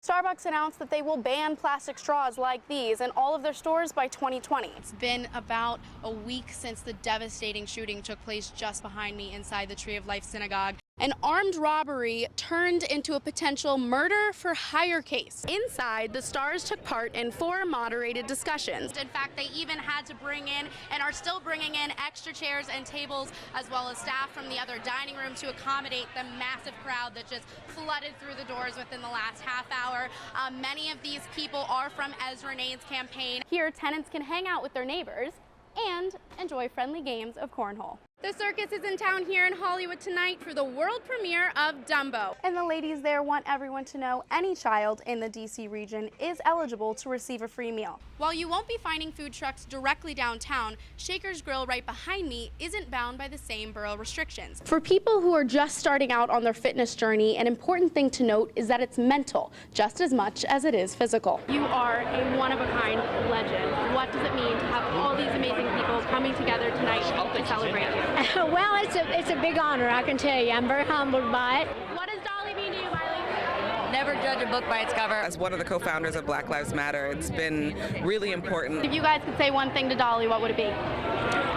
Starbucks announced that they will ban plastic straws like these in all of their stores by 2020. It's been about a week since the devastating shooting took place just behind me inside the Tree of Life Synagogue. An armed robbery turned into a potential murder for hire case. Inside, the stars took part in 4 moderated discussions. In fact, they even had to bring in and are still bringing in extra chairs and tables, as well as staff from the other dining room to accommodate the massive crowd that just flooded through the doors within the last half hour. Many of these people are from Ezra Nade's campaign. Here, tenants can hang out with their neighbors and enjoy friendly games of cornhole. The circus is in town here in Hollywood tonight for the world premiere of Dumbo. And the ladies there want everyone to know any child in the DC region is eligible to receive a free meal. While you won't be finding food trucks directly downtown, Shaker's Grill right behind me isn't bound by the same borough restrictions. For people who are just starting out on their fitness journey, an important thing to note is that it's mental just as much as it is physical. You are a one-of-a-kind legend. What does it mean to have all these amazing people coming together tonight to celebrate you? Well, it's a big honor, I can tell you. I'm very humbled by it. What does Dolly mean to you, Miley? Never judge a book by its cover. As one of the co-founders of Black Lives Matter, it's been really important. If you guys could say one thing to Dolly, what would it be?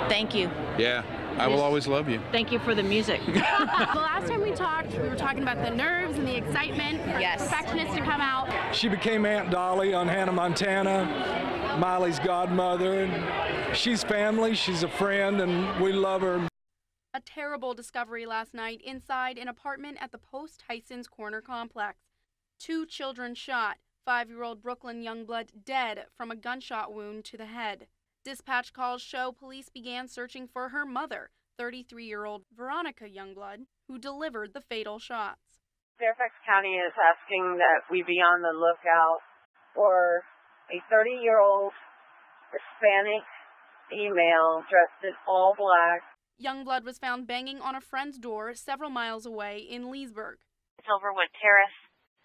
Thank you. Yeah, I will always love you. Thank you for the music. The last time we talked, we were talking about the nerves and the excitement for the perfectionist to come out. She became Aunt Dolly on Hannah Montana, Miley's godmother. And she's family, she's a friend, and we love her. A terrible discovery last night inside an apartment at the Post-Tysons Corner complex. 2 children shot, 5-year-old Brooklyn Youngblood dead from a gunshot wound to the head. Dispatch calls show police began searching for her mother, 33-year-old Veronica Youngblood, who delivered the fatal shots. Fairfax County is asking that we be on the lookout for a 30-year-old Hispanic female dressed in all black. Youngblood was found banging on a friend's door several miles away in Leesburg. Silverwood Terrace,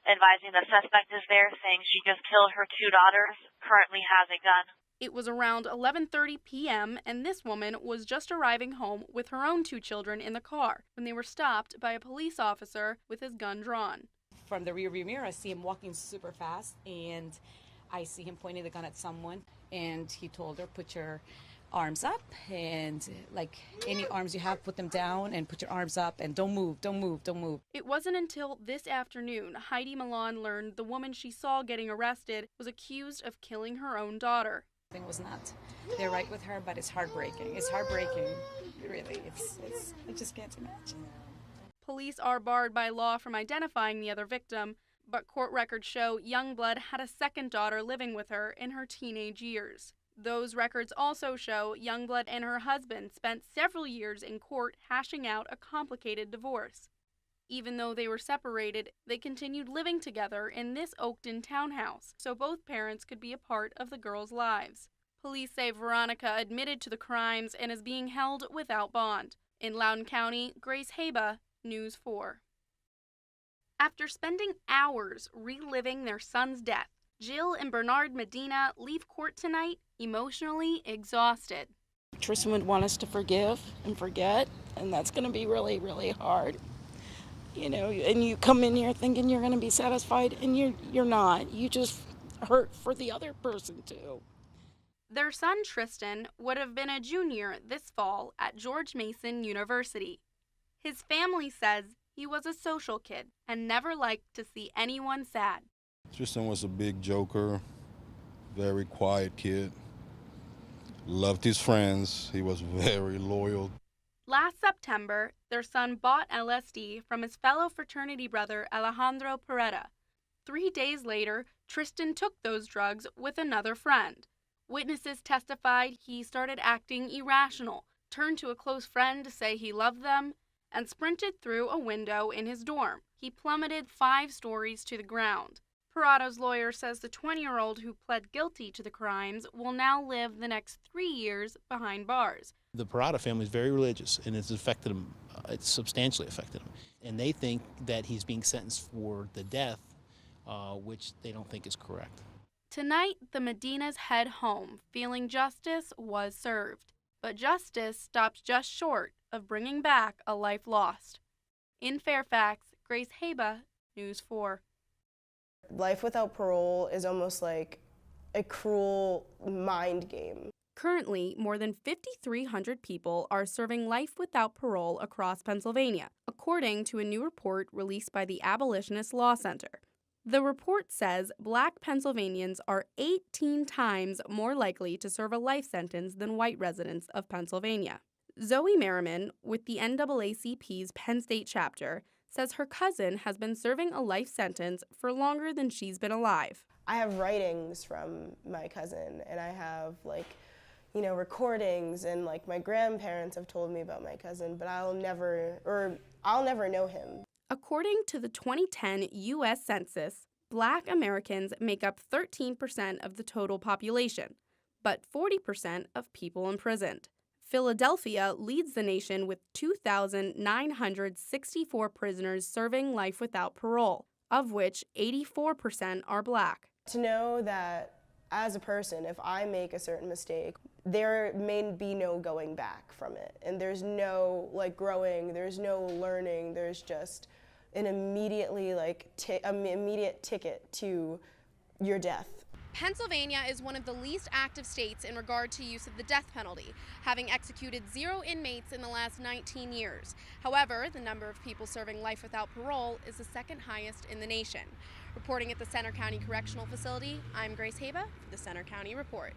advising the suspect is there, saying she just killed her 2 daughters, currently has a gun. It was around 11:30 p.m., and this woman was just arriving home with her own 2 children in the car when they were stopped by a police officer with his gun drawn. From the rearview mirror, I see him walking super fast, and I see him pointing the gun at someone, and he told her, put your arms up, and like any arms you have, put them down and put your arms up and don't move, don't move, don't move. It wasn't until this afternoon Heidi Milan learned the woman she saw getting arrested was accused of killing her own daughter. Thing was not there right with her, but it's heartbreaking. It's heartbreaking, really. I just can't imagine. Police are barred by law from identifying the other victim, but court records show Youngblood had a second daughter living with her in her teenage years. Those records also show Youngblood and her husband spent several years in court hashing out a complicated divorce. Even though they were separated, they continued living together in this Oakton townhouse, so both parents could be a part of the girls' lives. Police say Veronica admitted to the crimes and is being held without bond. In Loudoun County, Grace Hayba, News 4. After spending hours reliving their son's death, Jill and Bernard Medina leave court tonight emotionally exhausted. Tristan would want us to forgive and forget, and that's going to be really, really hard. You know, and you come in here thinking you're going to be satisfied, and you're not. You just hurt for the other person, too. Their son, Tristan, would have been a junior this fall at George Mason University. His family says he was a social kid and never liked to see anyone sad. Tristan was a big joker, very quiet kid, loved his friends, he was very loyal. Last September, their son bought LSD from his fellow fraternity brother Alejandro Peretta. 3 days later, Tristan took those drugs with another friend. Witnesses testified he started acting irrational, turned to a close friend to say he loved them, and sprinted through a window in his dorm. He plummeted 5 stories to the ground. Parato's lawyer says the 20-year-old who pled guilty to the crimes will now live the next 3 years behind bars. The Parata family is very religious, and it's affected him. It's substantially affected him. And they think that he's being sentenced for the death, which they don't think is correct. Tonight, the Medinas head home, feeling justice was served. But justice stops just short of bringing back a life lost. In Fairfax, Grace Hayba, News 4. Life without parole is almost like a cruel mind game. Currently, more than 5,300 people are serving life without parole across Pennsylvania, according to a new report released by the Abolitionist Law Center. The report says Black Pennsylvanians are 18 times more likely to serve a life sentence than white residents of Pennsylvania. Zoe Merriman, with the NAACP's Penn State chapter, says her cousin has been serving a life sentence for longer than she's been alive. I have writings from my cousin, and I have recordings, and my grandparents have told me about my cousin, but I'll never know him. According to the 2010 U.S. Census, Black Americans make up 13% of the total population, but 40% of people imprisoned. Philadelphia leads the nation with 2,964 prisoners serving life without parole, of which 84% are Black. To know that as a person, if I make a certain mistake, there may be no going back from it. And there's no growing, there's no learning, there's just an immediate ticket to your death. Pennsylvania is one of the least active states in regard to use of the death penalty, having executed 0 inmates in the last 19 years. However, the number of people serving life without parole is the second highest in the nation. Reporting at the Center County Correctional Facility, I'm Grace Hayba for the Center County Report.